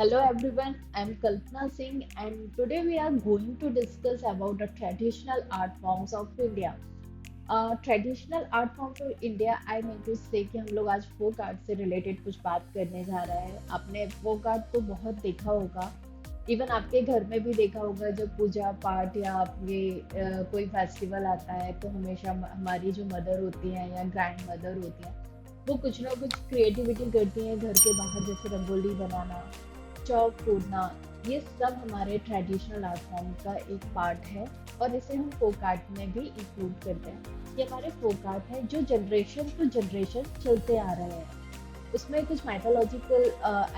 Hello everyone, I'm Kalpana Singh and today we are going to discuss about the traditional art forms of India. Traditional art form of India I mean to say कि हम लोग आज folk art से related कुछ बात करने जा रहे हैं। आपने फोक आर्ट तो बहुत देखा होगा, इवन आपके घर में भी देखा होगा। जब पूजा पाठ या आपके कोई फेस्टिवल आता है तो हमेशा हमारी जो मदर होती हैं या ग्रैंड मदर होती हैं वो कुछ ना कुछ क्रिएटिविटी करती हैं घर के बाहर, जैसे रंगोली बनाना, चौक कूदना। ये सब हमारे ट्रेडिशनल आर्ट फॉर्म का एक पार्ट है और इसे हम फोक आर्ट में भी इंक्लूड करते हैं। ये हमारे फोक आर्ट है जो जनरेशन टू जनरेशन चलते आ रहे हैं। उसमें कुछ माइथोलॉजिकल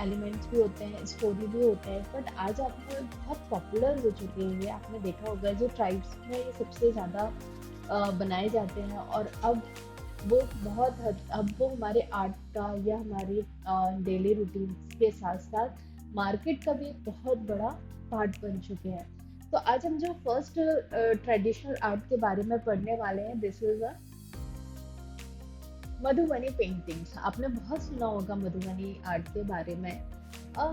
एलिमेंट्स भी होते हैं, स्टोरी भी होते हैं, बट आज आपको बहुत पॉपुलर हो चुके हैं। ये आपने देखा होगा जो ट्राइब्स में ये सबसे ज़्यादा बनाए जाते हैं और अब वो अब वो हमारे आर्ट का या हमारी डेली रूटीन के साथ साथ मार्केट का भी एक बहुत बड़ा पार्ट बन चुके हैं। तो आज हम जो फर्स्ट ट्रेडिशनल आर्ट के बारे में पढ़ने वाले हैं, this is a Madhubani paintings. आपने बहुत सुना होगा मधुबनी आर्ट के बारे में।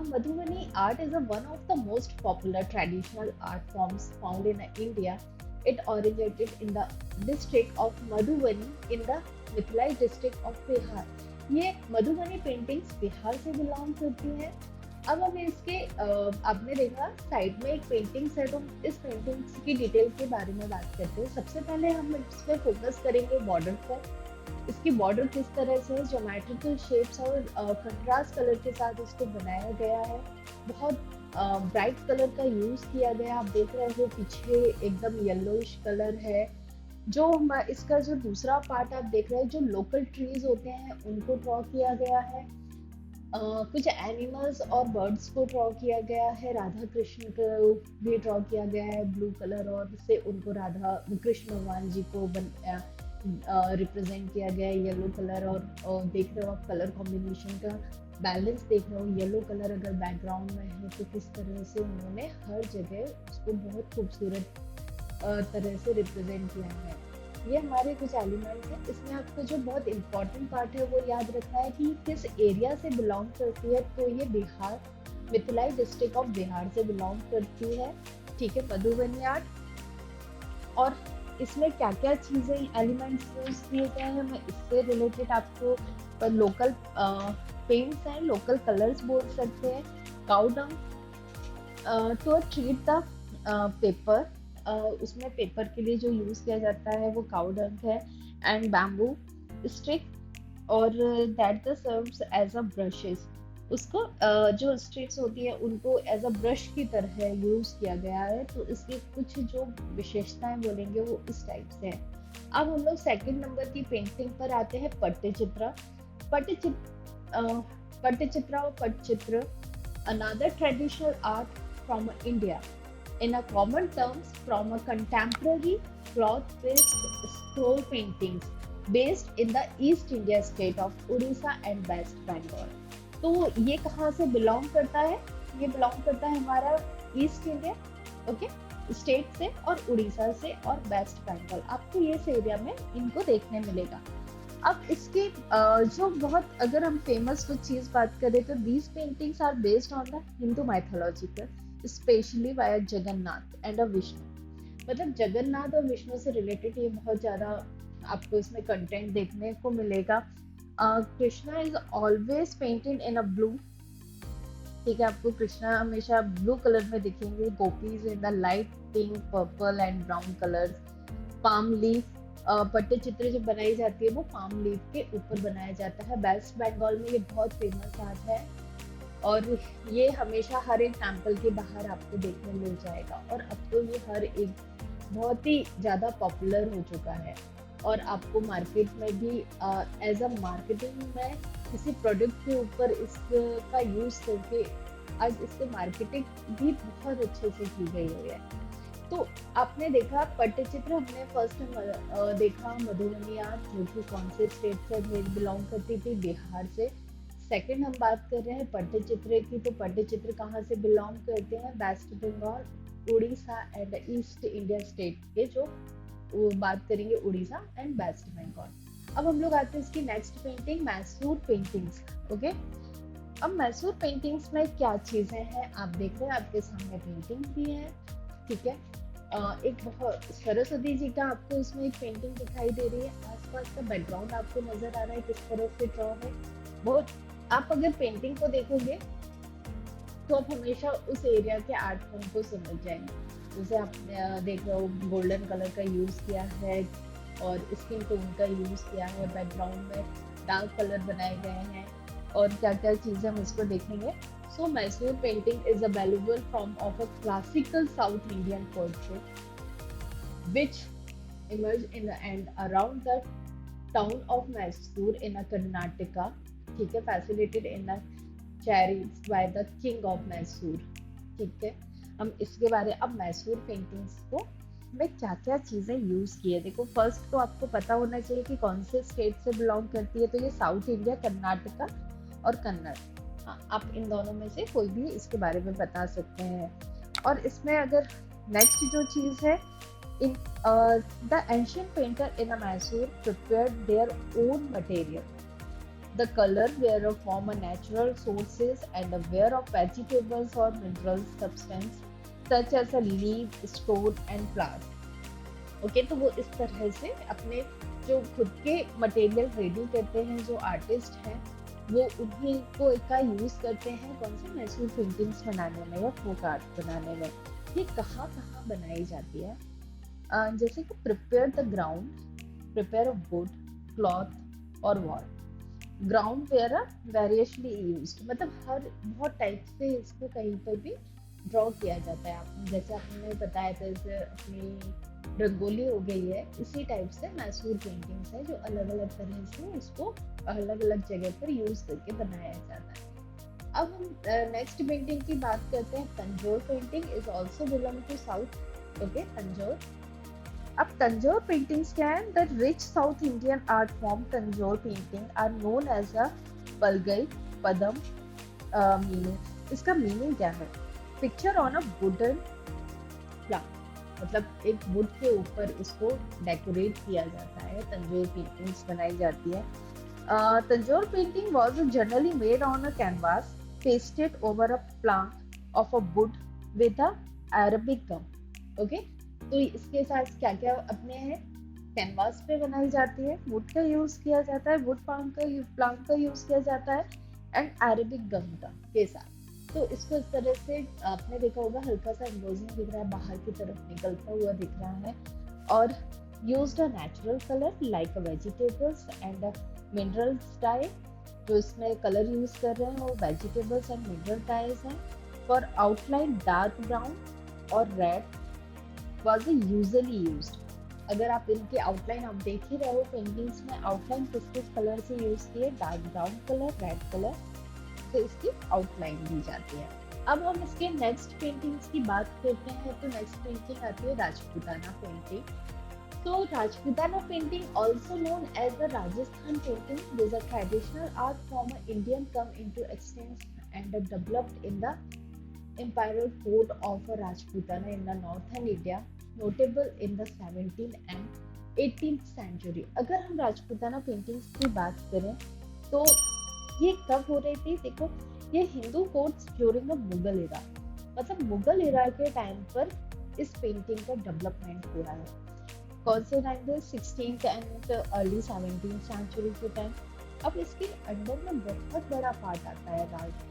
Madhubani art is one of the most popular traditional art forms found in India. It originated in the district of Madhubani in the Mithila district of Bihar. ये मधुबनी पेंटिंग्स बिहार से बिलोंग करती हैं. अब हमें इसके आपने देखा साइड में एक पेंटिंग्स है, तो इस पेंटिंग्स की डिटेल के बारे में बात करते हैं. सबसे पहले हम इस पर फोकस करेंगे बॉर्डर पर. इसकी बॉर्डर किस तरह से ज्योमेट्रिकल शेप्स और कंट्रास्ट कलर के साथ इसको बनाया गया है. बहुत ब्राइट कलर का यूज किया गया. आप देख रहे हो पीछे एकदम येलोइश कलर है. जो इसका जो दूसरा पार्ट आप देख रहे हैं, जो लोकल ट्रीज होते हैं उनको ड्रॉ किया गया है. कुछ एनिमल्स और बर्ड्स को ड्रॉ किया गया है. राधा कृष्ण को भी ड्रॉ किया गया है ब्लू कलर, और से उनको राधा कृष्ण भगवान जी को रिप्रेजेंट किया गया है येलो कलर. और देख रहे हो आप कलर कॉम्बिनेशन का बैलेंस देख रहे हो. येलो कलर अगर बैकग्राउंड में है तो किस तरह से उन्होंने हर जगह उसको बहुत खूबसूरत तरह से रिप्रेजेंट किया है. ये हमारे कुछ एलिमेंट्स हैं. इसमें आपको जो बहुत इम्पोर्टेंट पार्ट है वो याद रखना है कि किस एरिया से बिलोंग करती है. तो ये बिहार, मिथिलाई डिस्ट्रिक्ट ऑफ बिहार से बिलोंग करती है. ठीक है, मधुबनी आर्ट. और इसमें क्या क्या चीज़ें एलिमेंट्स यूज किए गए हैं, मैं इससे रिलेटेड आपको लोकल पेंट्स हैं, लोकल कलर्स बोल सकते हैं. Cow dung to treat the paper. उसमें पेपर के लिए जो यूज किया जाता है वो काउ डंग है. एंड बैम्बू स्टिक और that the serves as a brushes. उसको जो स्टिक्स होती है उनको एज अ ब्रश की तरह यूज किया गया है. तो इसकी कुछ जो विशेषताएं बोलेंगे वो इस टाइप से है. अब हम लोग सेकंड नंबर की पेंटिंग पर आते हैं, पट्टचित्र. पट्टचित्र और Pattachitra, another traditional art from India. In a common terms, from a contemporary cloth-based scroll paintings based in the East India state of Odisha and West Bengal. तो ये कहाँ से बिलोंग करता है? ये बिलोंग करता है हमारा ईस्ट इंडिया, ओके, स्टेट से और उड़ीसा से और वेस्ट बंगाल. आपको ये एरिया में इनको देखने मिलेगा. अब इसके जो बहुत, अगर हम फेमस कुछ चीज बात करें तो these paintings are based on the Hindu mythological, specially via Jagannath and a Vishnu. मतलब जगन्नाथ और विष्णु से रिलेटेड ये बहुत ज्यादा आपको इसमें कंटेंट देखने को मिलेगा. Krishna is always painted in a blue. ठीक है, आपको कृष्णा हमेशा ब्लू कलर में दिखेंगे. Gopis in the light pink, purple and brown colours. Palm leaf, Pattachitra जो बनाई जाती है वो पाम लीफ के ऊपर बनाया जाता है. वेस्ट बंगाल में ये बहुत फेमस आर्ट है और ये हमेशा हर एक टेम्पल के बाहर आपको देखने मिल जाएगा. और अब तो ये हर एक बहुत ही ज़्यादा पॉपुलर हो चुका है और आपको मार्केट में भी एज अ मार्केटिंग में किसी प्रोडक्ट के ऊपर इसका यूज़ करके आज इससे मार्केटिंग भी बहुत अच्छे से की गई हुई है. तो आपने देखा पट्टचित्र, हमने फर्स्ट देखा मधुबनी आर्ट जो कि कौन से स्टेट से बिलोंग करती थी, बिहार से. सेकंड हम बात कर रहे हैं पट्टचित्र की. तो पट्टचित्र कहाँ से बिलोंग करते हैं? West Bengal, Orissa and east India state के, जो बात करेंगे उड़ीसा एंड वेस्ट बंगाल. अब हम लोग आते हैं इसकी next painting, Mysore paintings. Okay, अब मैसूर पेंटिंग्स में क्या चीजें हैं आप देख रहे हैं, आपके सामने पेंटिंग भी है, ठीक है। एक बहुत सरस्वती जी का आपको इसमें एक पेंटिंग दिखाई दे रही है, आसपास का बैकग्राउंड आपको नजर आ रहा है किस तरह से ड्रॉ है। बहुत, आप अगर पेंटिंग को देखोगे तो आप हमेशा उस एरिया के आर्ट फॉर्म को समझ जाएंगे। जैसे आप देख रहे हो गोल्डन कलर का यूज किया है और स्किन टोन का यूज किया है, बैकग्राउंड में डार्क कलर बनाए गए हैं और क्या क्या चीजें हम इसको देखेंगे। So Mysore painting is a valuable form of a classical South Indian portrait which emerged in and around the town of Mysore in a Karnataka, ठीक है, facilitated in a chariots by the king of Mysore, ठीक है। हम इसके बारे, अब Mysore paintings को में क्या क्या चीजें यूज की है देखो। फर्स्ट तो आपको पता होना चाहिए कि कौन से स्टेट से बिलोंग करती है, तो ये साउथ इंडिया, कर्नाटका और कन्नड़। हाँ, आप इन दोनों में से कोई भी इसके बारे में बता सकते हैं। और इसमें अगर नेक्स्ट जो चीज है, in the ancient painter in Mysore prepared their own material. The color were from a natural sources and aware of vegetables or mineral substance such as a leaf, stone and plant. Okay, तो वो इस तरह से अपने जो खुद के material ready करते हैं, जो आर्टिस्ट हैं वो उन्हीं को का यूज करते हैं कौन से मैसूर पेंटिंग्स बनाने में या फोक आर्ट बनाने में। ये कहाँ कहाँ बनाई जाती है, जैसे कि prepare the ground, prepare of would, cloth और वॉल। ग्राउंड वेयर वेरिएशनली यूज्ड, मतलब हर बहुत टाइप से इसको कहीं पर भी ड्रॉ किया जाता है। आप जैसे आपने बताया था, जैसे अपनी रंगोली हो गई है, इसी टाइप से मैसूर पेंटिंग्स है जो अलग अलग तरह से उसको अलग अलग जगह पर यूज करके बनाया जाता है। अब हम नेक्स्ट पेंटिंग की बात करते हैं। Tanjore painting is also belong to south, okay, Tanjore. अब तंजौर पेंटिंग्स क्या है, the rich South Indian art form Tanjore painting are known as a Palagai Padam meaning. इसका मीनिंग क्या है, picture on a wooden plant, मतलब एक वुड के ऊपर इसको डेकोरेट किया जाता है, तंजौर पेंटिंग्स बनाई जाती है। Tanjore painting was generally made on a canvas pasted over a plank of a wood with a Arabic gum, okay. तो इसके साथ क्या क्या अपने हैं, कैनवास पे बनाई जाती है, वुड का यूज किया जाता है, वुड प्लांक का यूज किया जाता है एंड अरेबिक गम का के साथ। तो इसको इस तरह से आपने देखा होगा, हल्का सा एम्बोजिंग दिख रहा है, बाहर की तरफ निकलता हुआ दिख रहा है। और used a natural colour like a vegetables and a mineral dye, जो इसमें कलर यूज कर रहे हैं वो वेजिटेबल्स एंड मिनरल डाइज हैं। फॉर आउटलाइन डार्क ब्राउन और रेड वाज यूजुअली यूज्ड। अगर आप इनके आउटलाइन आप देख ही रहे हो पेंटिंग्स में, आउटलाइन किस किस कलर से यूज किए, dark brown colour, red colour से इसकी आउटलाइन दी जाती है। अब हम इसके नेक्स्ट पेंटिंग्स की बात करते हैं, तो नेक्स्ट पेंटिंग आती है Rajputana painting. So Rajputana painting, also known as the Rajasthan painting, is a traditional art form of Indian come into extent and developed in the imperial court of Rajputana in the northern India, notable in the 17th and 18th century. अगर हम Rajputana paintings की बात करें तो ये कब हो रही थी, देखो ये Hindu courts during the Mughal era, मतलब मुगल एरा के टाइम पर इस पेंटिंग का डेवलपमेंट हुआ है। कौन से टाइम पे, 16th and early 17th century के टाइम। अब इसके अंडर में बहुत बड़ा पार्ट आता है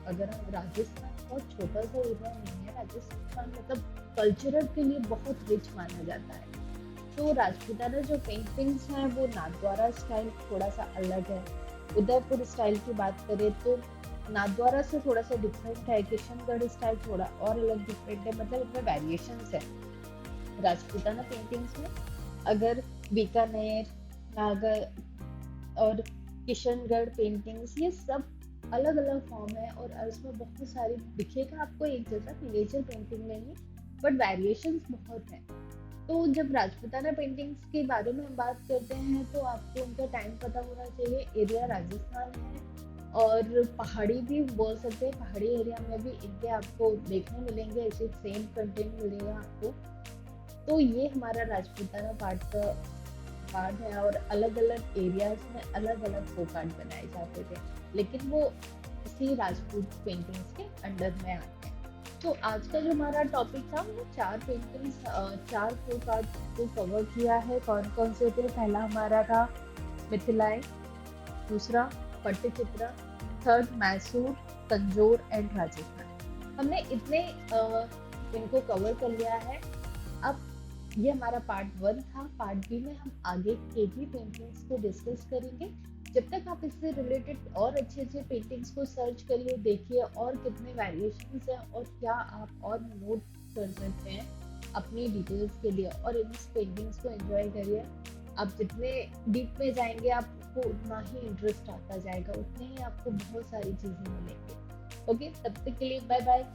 अगर हम राजस्थान, बहुत छोटा सा एरिया नहीं है राजस्थान, मतलब कल्चरल के लिए बहुत रिच माना जाता है। तो राजपूताना जो पेंटिंग्स हैं वो नाथद्वारा स्टाइल थोड़ा सा अलग है। उदयपुर स्टाइल की बात करें तो नाथद्वारा से थोड़ा सा डिफरेंट है, किशनगढ़ स्टाइल थोड़ा और अलग डिफरेंट है, मतलब इनमें वेरिएशंस है राजपूताना पेंटिंग्स में। अगर बीकानेर, नागर और किशनगढ़ पेंटिंग्स, ये सब अलग अलग फॉर्म है और इसमें बहुत सारी दिखेगा आपको एक जैसा मिनिएचर पेंटिंग में ही, बट वेरिएशंस बहुत हैं। तो जब राजपूताना पेंटिंग्स के बारे में हम बात करते हैं तो आपको उनका टाइम पता होना चाहिए। एरिया राजस्थान है और पहाड़ी भी बोल सकते हैं, पहाड़ी एरिया में भी इनके आपको देखने मिलेंगे, ऐसे सेम कंटेंट मिलेगा आपको। तो ये हमारा राजपूताना पार्ट का फोक आर्ट है और अलग अलग एरियाज में अलग अलग फोक आर्ट बनाए जाते थे, लेकिन वो इसी राजपूत पेंटिंग्स के अंडर में आते हैं। तो आज का जो हमारा टॉपिक था वो चार पेंटिंग्स, चार फोक आर्ट को कवर किया है। कौन कौन से थे? पहला हमारा था मिथिलाई, दूसरा पट्टचित्रा, थर्ड मैसूर, तंजौर एंड राजस्थान। हमने इतने इनको कवर कर लिया है। अब ये हमारा पार्ट वन था। पार्ट बी में हम आगे के भी पेंटिंग्स को डिस्कस करेंगे। जब तक आप इससे रिलेटेड और अच्छे अच्छे पेंटिंग्स को सर्च करिए, देखिए और कितने वेरिएशंस हैं और क्या आप और नोट कर सकते हैं अपनी डिटेल्स के लिए, और इन पेंटिंग्स को एंजॉय करिए। आप जितने डीप में जाएंगे आपको उतना ही इंटरेस्ट आता जाएगा, उतने ही आपको बहुत सारी चीजें मिलेंगी। ओके, तब तक के लिए बाय बाय।